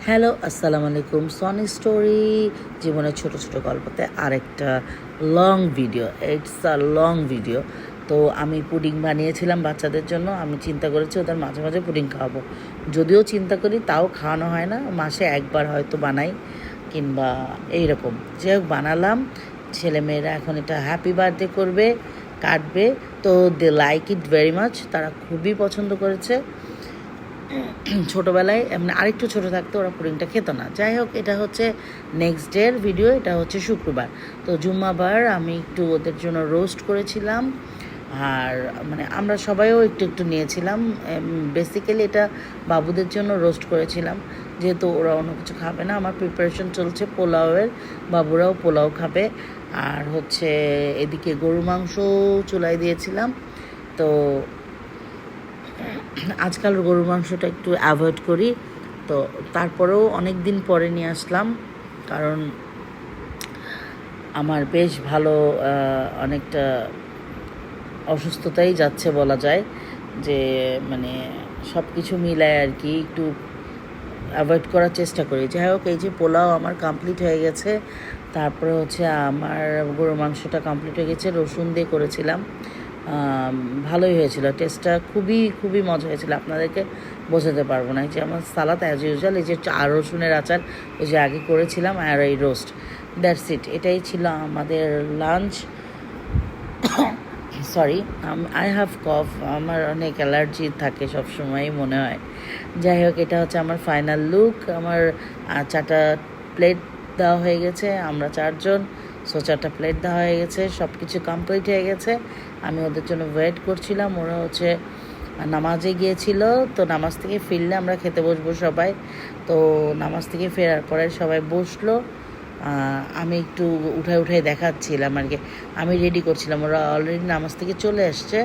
Hello, আসসালামু আলাইকুম। Sony story জীবনের ছোট ছোট গল্পতে আরেকটা long video. It's a long video. তো আমি পুডিং বানিয়েছিলাম বাচ্চাদের জন্য। আমি চিন্তা করেছি ওদের মাঝে মাঝে পুডিং খাওয়াবো। যদিও চিন্তা করি তাও খাওয়ানো হয় না, মাসে একবার হয়তো বানাই কিংবা এইরকম। যাই হোক, বানালাম। ছেলেমেয়েরা এখন এটা হ্যাপি বার্থডে করবে, কাটবে। তো দে লাইক ইট ভেরি মাচ, তারা খুবই পছন্দ করেছে। ছোটোবেলায় মানে আরেকটু ছোটো থাকতে ওরা পুডিংটা খেত না। যাই হোক, এটা হচ্ছে নেক্সট ডের ভিডিও। এটা হচ্ছে শুক্রবার। তো জুম্মাবার আমি একটু ওদের জন্য রোস্ট করেছিলাম, আর মানে আমরা সবাইও একটু একটু নিয়েছিলাম। বেসিক্যালি এটা বাবুদের জন্য রোস্ট করেছিলাম, যেহেতু ওরা অন্য কিছু খাবে না। আমার প্রিপারেশন চলছে পোলাওয়ের, বাবুরাও পোলাও খাবে। আর হচ্ছে এদিকে গরুর মাংস চুলায় দিয়েছিলাম। তো আজকাল গরুর মাংসটা একটু অ্যাভয়েড করি। তো তারপরেও অনেক দিন পরে নিয়ে আসলাম, কারণ আমার বেশ ভালো অনেকটা অসুস্থতাই যাচ্ছে বলা যায়, যে মানে সব কিছু মিলায় আর কি একটু অ্যাভয়েড করার চেষ্টা করি। যাই হোক, এই যে পোলাও আমার কমপ্লিট হয়ে গেছে। তারপরে হচ্ছে আমার গরুর মাংসটা কমপ্লিট হয়ে গেছে। রসুন দিয়ে করেছিলাম, ভালোই হয়েছিল। টেস্টটা খুবই খুবই মজা হয়েছিল, আপনাদেরকে বোঝাতে পারবো না। এই যে আমার সালাদ অ্যাজ ইউজুয়াল, এই যে আর রসুনের আচার ওই যে আগে করেছিলাম, আর এই রোস্ট, দ্যাটস ইট। এটাই ছিল আমাদের লাঞ্চ। সরি, আই হ্যাভ কফ, আমার অনেক অ্যালার্জি থাকে সবসময়ই মনে হয়। যাই হোক, এটা হচ্ছে আমার ফাইনাল লুক। আমার 4টা প্লেট দেওয়া হয়ে গেছে, আমরা 4জন। 4টা প্লেট দেওয়া হয়ে গেছে, সব কিছু কমপ্লিট হয়ে গেছে। আমি ওদের জন্য ওয়েট করছিলাম। ওরা হচ্ছে নামাজে গিয়েছিল, তো নামাজ থেকে ফিরলে আমরা খেতে বসবো সবাই। তো নামাজ থেকে ফেরার পরে সবাই বসলো। আমি একটু উঠায় উঠায় দেখাচ্ছিলাম আর কি, আমি রেডি করছিলাম। ওরা অলরেডি নামাজ থেকে চলে আসছে,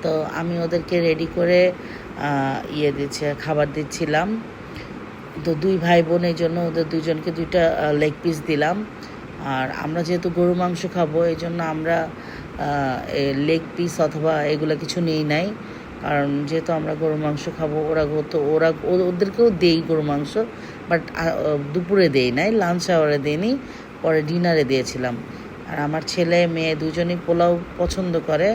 তো আমি ওদেরকে রেডি করে খাবার দিচ্ছিলাম। তো 2 ভাই বোন, এই জন্য ওদের 2জনকে 2টা লেগ পিস দিলাম। আর আমরা যেহেতু গরু মাংস খাবো, এই জন্য আমরা লেগ পিস অথবা এগুলো কিছু নেই নাই, কারণ যেহেতু আমরা গরু মাংস খাবো। ওদেরকেও দেই গরু মাংস, বাট দুপুরে দেই নাই, লাঞ্চ আওয়ারে দিইনি, পরে ডিনারে দিয়েছিলাম। আর আমার ছেলে মেয়ে 2জনই পোলাও পছন্দ করে,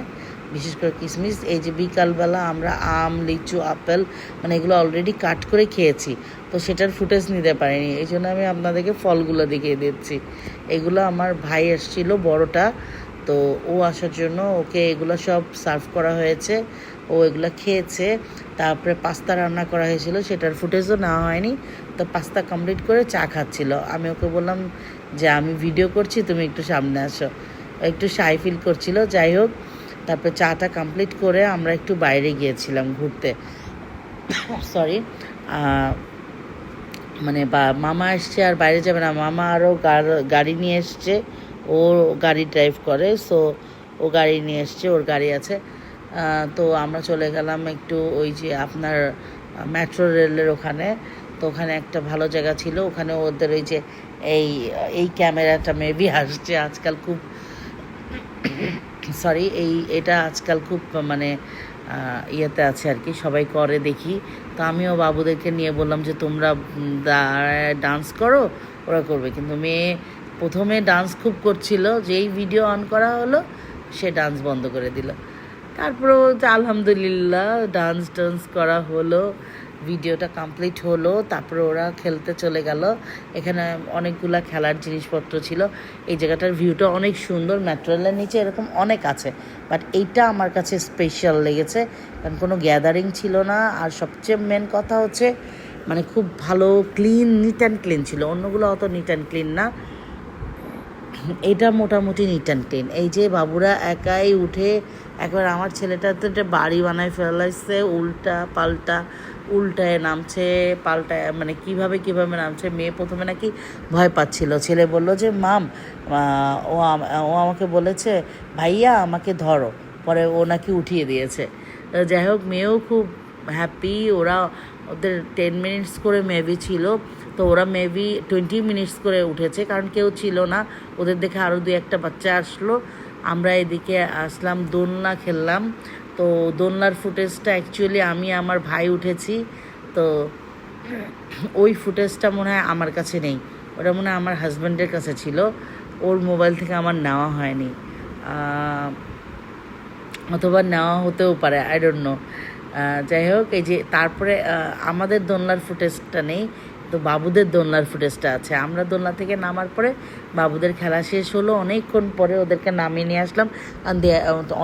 বিশেষ করে কিশমিশ। এই যে বিকালবেলা আমরা আম, লিচু, আপেল মানে এগুলো অলরেডি কাট করে খেয়েছি, তো সেটার ফুটেজ নিতে পারিনি। এই জন্য আমি আপনাদেরকে ফলগুলো দেখিয়ে দিচ্ছি। এগুলো আমার ভাই এসেছিলো বড়টা, তো ও আসার জন্য ওকে এগুলো সব সার্ভ করা হয়েছে। ও এগুলো খেয়েছে। তারপরে পাস্তা রান্না করা হয়েছিল, সেটার ফুটেজও নেওয়া হয়নি। তো পাস্তা কমপ্লিট করে চা খাচ্ছিল। আমি ওকে বললাম যে আমি ভিডিও করছি, তুমি একটু সামনে আসো। একটু শাই ফিল করছিল। যাই হোক, তারপরে চাটা কমপ্লিট করে আমরা একটু বাইরে গিয়েছিলাম ঘুরতে। সরি, মানে মামা এসছে আর বাইরে যাবে না। মামা আরও গাড়ি নিয়ে এসছে, ও গাড়ি ড্রাইভ করে, সো ও গাড়ি নিয়ে এসছে, ওর গাড়ি আছে। তো আমরা চলে গেলাম একটু ওই যে আপনার মেট্রো রেলের ওখানে। তো ওখানে একটা ভালো জায়গা ছিল, ওখানে ওদের ওই যে এই এই ক্যামেরাটা মেবি আসছে আজকাল খুব, সরি, এটা আজকাল খুব মানে ইয়েতে আছে আর কি, সবাই করে দেখি। তো আমিও বাবুদেরকে নিয়ে বললাম যে তোমরা ডান্স করো, ওরা করবে। কিন্তু মেয়ে প্রথমে ডান্স খুব করছিল, যেই ভিডিও অন করা হলো সে ডান্স বন্ধ করে দিল। তারপরেও আলহামদুলিল্লাহ ডান্স করা হলো, ভিডিওটা কমপ্লিট হলো। তারপরে ওরা খেলতে চলে গেল। এখানে অনেকগুলা খেলার জিনিসপত্র ছিল। এই জায়গাটার ভিউটা অনেক সুন্দর। মেট্রো রেলের নিচে এরকম অনেক আছে, বাট এইটা আমার কাছে স্পেশাল লেগেছে, কারণ কোনো গ্যাদারিং ছিল না। আর সবচেয়ে মেন কথা হচ্ছে মানে খুব ভালো ক্লিন, নিট অ্যান্ড ক্লিন ছিল। অন্যগুলো অত নিট অ্যান্ড ক্লিন না, এটা মোটামুটি নিট অ্যান্ড ক্লিন। এই যে বাবুরা একাই উঠে একবার আমার ছেলেটা তো একটা বাড়ি বানায় ফেলাইছে, উল্টায় নামছে, পাল্টায়, মানে কিভাবে নামছে। মেয়ে প্রথমে নাকি ভয় পাচ্ছিল। ছেলে বলল যে মাম, ও আমাকে বলেছে ভাইয়া আমাকে ধরো, পরে ও নাকি উঠিয়ে দিয়েছে। যাই হোক, মেয়েও খুব হ্যাপি। ওদের 10 মিনিটস করে মেবি ছিল, তো ওরা মেবি 20 মিনিটস করে উঠেছে, কারণ কেউ ছিল না। ওদের দেখে আরও 2-1টা বাচ্চা আসলো। আমরা এদিকে আসলাম, দোলনা খেললাম। তো দোলনার ফুটেজটা অ্যাকচুয়ালি আমি আমার ভাই উঠেছি। তো ওই ফুটেজটা মনে হয় আমার কাছে নেই, ওটা মনে হয় আমার হাজব্যান্ডের কাছে ছিল, ওর মোবাইল থেকে আমার নেওয়া হয়নি, অথবা নেওয়া হতেও পারে, আই ডোন্ট নো। যাই হোক, এই যে তারপরে আমাদের দোলনার ফুটেজটা নেই, তো বাবুদের দোলনার ফুটেজটা আছে। আমরা দোলনা থেকে নামার পরে বাবুদের খেলা শেষ হলো, অনেকক্ষণ পরে ওদেরকে নামিয়ে নিয়ে আসলাম,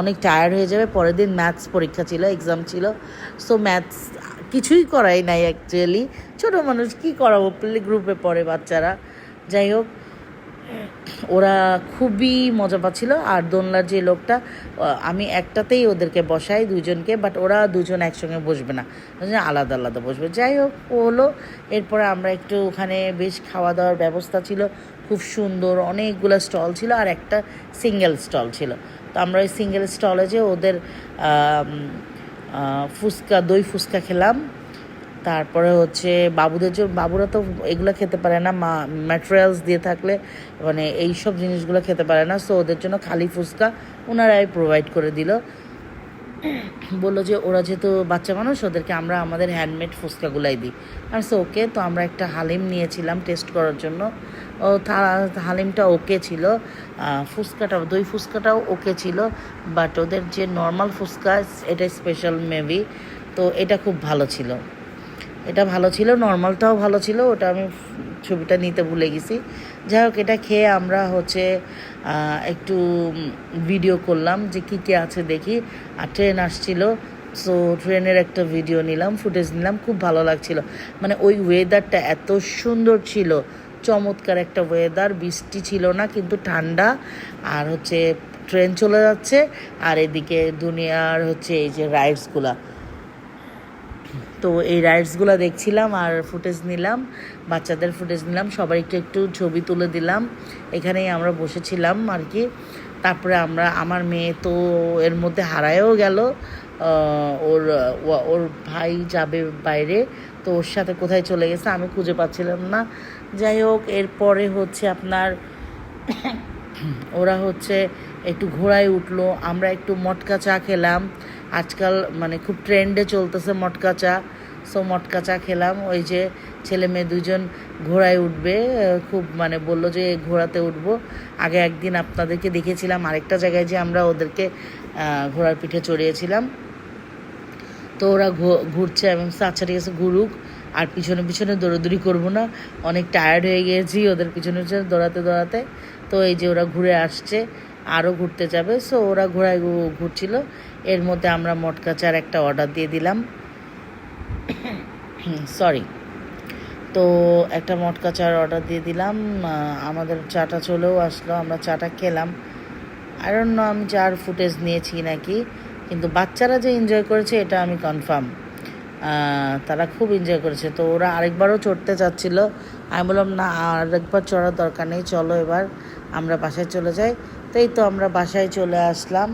অনেক টায়ার্ড হয়ে যাবে, পরের দিন ম্যাথস পরীক্ষা ছিল, এক্সাম ছিল। সো ম্যাথস কিছুই করাই নাই অ্যাকচুয়ালি, ছোটো মানুষ কী করাবো, প্লে গ্রুপে পড়ে বাচ্চারা। যাই হোক, ওরা খুবই মজা পাচ্ছিল। আর দোলনার যে লোকটা, আমি একটাতেই ওদেরকে বসাই দুজনকে, বাট ওরা দুজন একসঙ্গে বসবে না, আলাদা আলাদা বসবে। যাই হোক, ও হলো। এরপরে আমরা একটু ওখানে বেশ খাওয়া দাওয়ার ব্যবস্থা ছিল, খুব সুন্দর, অনেকগুলো স্টল ছিল, আর একটা সিঙ্গেল স্টল ছিল। তো আমরা ওই সিঙ্গেল স্টলে যে ওদের ফুচকা, দই ফুচকা খেলাম। তারপরে হচ্ছে বাবুদের জন্য, বাবুরা তো এগুলো খেতে পারে না, ম্যাটেরিয়ালস দিয়ে থাকলে মানে এই সব জিনিসগুলো খেতে পারে না, সো ওদের জন্য খালি ফুচকা ওনারাই প্রোভাইড করে দিল। বললো যে ওরা যেহেতু বাচ্চা মানুষ, ওদেরকে আমরা আমাদের হ্যান্ডমেড ফুচকাগুলাই দিই। আর সো ওকে, তো আমরা একটা হালিম নিয়েছিলাম টেস্ট করার জন্য। ও হালিমটা ওকে ছিল, ফুচকাটা, দই ফুচকাটাও ওকে ছিল, বাট ওদের যে নর্মাল ফুচকা এটা স্পেশাল মেবি, তো এটা খুব ভালো ছিল, এটা ভালো ছিল, নর্মালটাও ভালো ছিল, ওটা আমি ছবিটা নিতে ভুলে গেছি। যাই হোক, এটা খেয়ে আমরা হচ্ছে একটু ভিডিও করলাম যে কী কী আছে দেখি, আর ট্রেন আসছিল, সো ট্রেনের একটা ভিডিও নিলাম, ফুটেজ নিলাম, খুব ভালো লাগছিল। মানে ওই ওয়েদারটা এত সুন্দর ছিল, চমৎকার একটা ওয়েদার, বৃষ্টি ছিল না কিন্তু ঠান্ডা, আর হচ্ছে ট্রেন চলে যাচ্ছে, আর এদিকে দুনিয়ার হচ্ছে এই যে রাইডসগুলা, তো এই রাইডসগুলো দেখছিলাম আর ফুটেজ নিলাম, বাচ্চাদের ফুটেজ নিলাম, সবাই একটু একটু ছবি তুলে দিলাম, এখানেই আমরা বসেছিলাম আর কি। তারপরে আমার মেয়ে তো এর মধ্যে হারায়ও গেল, ওর ওর ভাই যাবে বাইরে, তো ওর সাথে কোথায় চলে গেছে আমি খুঁজে পাচ্ছিলাম না। যাই হোক, এরপরে হচ্ছে আপনার ওরা হচ্ছে একটু ঘোড়ায় উঠলো, আমরা একটু মটকা চা খেলাম, আজকাল মানে খুব ট্রেন্ডে চলতেছে মটকা চা, সো মটকা চা খেলাম। ওই যে ছেলে মেয়ে দুজন ঘোড়ায় উঠবে, খুব মানে বললো যে ঘোড়াতে উঠবো। আগে একদিন আপনাদেরকে দেখেছিলাম আরেকটা জায়গায় যে আমরা ওদেরকে ঘোড়ার পিঠে চড়িয়েছিলাম, তো ওরা ঘুরছে, এবং আচ্ছা ঠিক আছে ঘুরুক, আর পিছনে পিছনে দৌড়াদৌড়ি করবো না, অনেক টায়ার্ড হয়ে গিয়েছি ওদের পিছনে পিছনে দৌড়াতে দৌড়াতে। তো এই যে ওরা ঘুরে আসছে, আরও ঘুরতে যাবে, সো ওরা ঘোড়ায় ঘুরছিল, এর মধ্যে আমরা মটকা চার একটা অর্ডার দিয়ে দিলাম, সরি, তো একটা মটকা চার অর্ডার দিয়ে দিলাম, আমাদের চাটা চলেও আসলো, আমরা চাটা খেলাম। আই ডোন্ট নো আমি চার ফুটেজ নিয়েছি নাকি, কিন্তু বাচ্চারা যে এনজয় করেছে এটা আমি কনফার্ম, তারা খুব এনজয় করেছে। তো ওরা আরেকবারও চড়তে চাচ্ছিল, আমি বললাম না আরেকবার চড়ার দরকার নেই, চলো এবার আমরা বাসায় চলে যাই। তো এই তো আমরা বাসায় চলে আসলাম।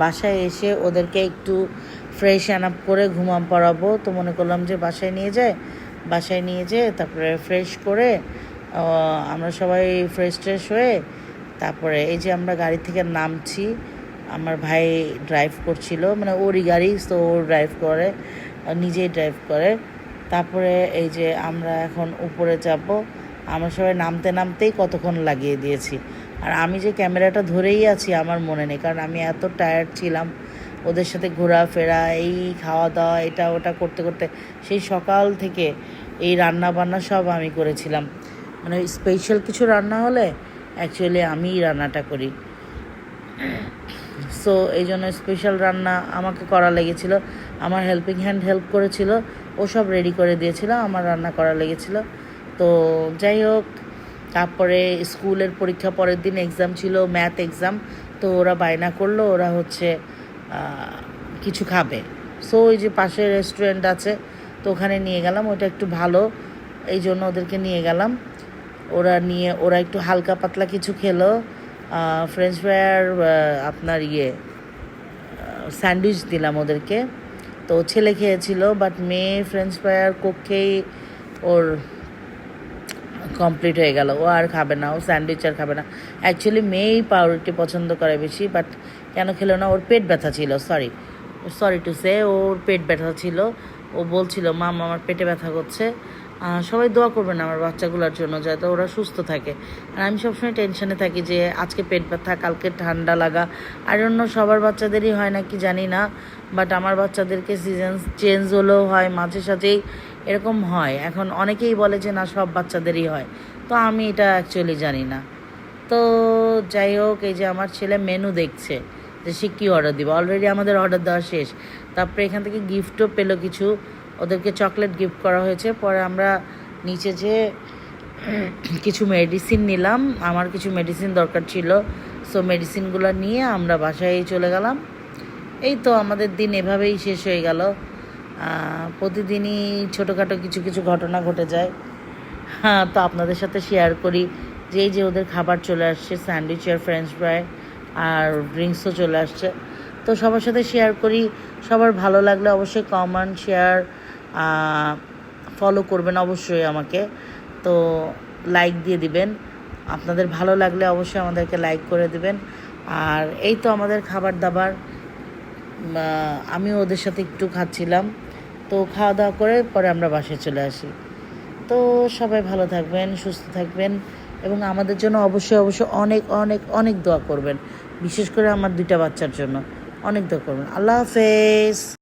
বাসায় এসে ওদেরকে একটু ফ্রেশ আপ করে ঘুমাম পড়াবো, তো মনে করলাম যে বাসায় নিয়ে যেয়ে তারপরে ফ্রেশ করে আমরা সবাই ফ্রেশ ট্রেশ হয়ে, তারপরে এই যে আমরা গাড়ি থেকে নামছি, আমার ভাই ড্রাইভ করছিল, মানে ওরই গাড়ি, তো ও ড্রাইভ করে, নিজেই ড্রাইভ করে। তারপরে এই যে আমরা এখন উপরে যাব, আমরা সবাই নামতে নামতেই কতক্ষণ লাগিয়ে দিয়েছি, আর আমি যে ক্যামেরাটা ধরেই আছি আমার মনে নেই, কারণ আমি এত টায়ার্ড ছিলাম ওদের সাথে ঘোরাফেরা, এই খাওয়া দাওয়া এটা ওটা করতে করতে, সেই সকাল থেকে এই রান্না বান্না সব আমি করেছিলাম, মানে স্পেশাল কিছু রান্না হলে অ্যাকচুয়ালি আমিই রান্নাটা করি, সো এই জন্য স্পেশাল রান্না আমাকে করা লেগেছিল, আমার হেল্পিং হ্যান্ড হেল্প করেছিল, ও সব রেডি করে দিয়েছিল, আমার রান্না করা লেগেছিল। তো যাই হোক, তারপরে স্কুলের পরীক্ষা, পরের দিন এক্সাম ছিল, ম্যাথ এক্সাম, তো ওরা বায়না করলো ওরা হচ্ছে কিছু খাবে, সো ওই যে পাশে রেস্টুরেন্ট আছে, তো ওখানে নিয়ে গেলাম, ওটা একটু ভালো, এই জন্য ওদেরকে নিয়ে গেলাম। ওরা একটু হালকা পাতলা কিছু খেলো, ফ্রেঞ্চ ফ্রাই আর আপনার স্যান্ডউইচ দিলাম ওদেরকে, তো ছেলে খেয়েছিল, বাট মেয়ে ফ্রেঞ্চ ফ্রাই আর কোক খেয়েই ওর কমপ্লিট হয়ে গেল, ও আর খাবে না, ও স্যান্ডউইচ আর খাবে না। অ্যাকচুয়ালি মেয়েই পাউরুটি পছন্দ করে বেশি, বাট কেন খেলো না, ওর পেট ব্যথা ছিল, সরি টু সে, ওর পেট ব্যথা ছিল, ও বলছিল মাম আমার পেটে ব্যথা করছে, সবাই দোয়া করবেন আমার বাচ্চাগুলোর জন্য যাতে ওরা সুস্থ থাকে। আর আমি সবসময় টেনশনে থাকি যে আজকে পেট ব্যথা, কালকে ঠান্ডা লাগা। আর অন্য সবার বাচ্চাদেরই হয় না কি জানি না, বাট আমার বাচ্চাদেরকে সিজন চেঞ্জ হলেও হয়, মাঝে সাঝেই এরকম হয়। এখন অনেকেই বলে যে না সব বাচ্চাদেরই হয়, তো আমি এটা অ্যাকচুয়ালি জানি না। তো যাই হোক, এই যে আমার ছেলে মেনু দেখছে যে সে কী অর্ডার দিব। অলরেডি আমাদের অর্ডার দেওয়া শেষ। তারপরে এখান থেকে গিফটও পেলো কিছু, ওদেরকে চকলেট গিফট করা হয়েছে। পরে আমরা নিচে যে কিছু মেডিসিন নিলাম, আমার কিছু মেডিসিন দরকার ছিল, সো মেডিসিনগুলো নিয়ে আমরা বাসায় চলে গেলাম। এই তো আমাদের দিন এভাবেই শেষ হয়ে গেল। প্রতিদিনই ছোটোখাটো কিছু কিছু ঘটনা ঘটে যায়। হ্যাঁ, তো আপনাদের সাথে শেয়ার করি যে এই যে ওদের খাবার চলে আসছে, স্যান্ডউইচ আর ফ্রেঞ্চ ফ্রাই আর ড্রিঙ্কসও চলে আসছে। তো সবার সাথে শেয়ার করি। সবার ভালো লাগলে অবশ্যই কমেন্ট, শেয়ার, ফলো করবেন অবশ্যই আমাকে। তো লাইক দিয়ে দিবেন, আপনাদের ভালো লাগলে অবশ্যই আমাদেরকে লাইক করে দিবেন। আর এই তো আমাদের খাবার দাবার, আমিও ওদের সাথে একটু খাচ্ছিলাম। তো খাওয়া দাওয়া করে পরে আমরা বাসায় চলে আসি। তো সবাই ভালো থাকবেন, সুস্থ থাকবেন এবং আমাদের জন্য অবশ্যই অবশ্যই অনেক অনেক অনেক দোয়া করবেন। বিশেষ করে আমার 2টা বাচ্চার জন্য অনেক দোয়া করবেন। আল্লাহ হাফেজ।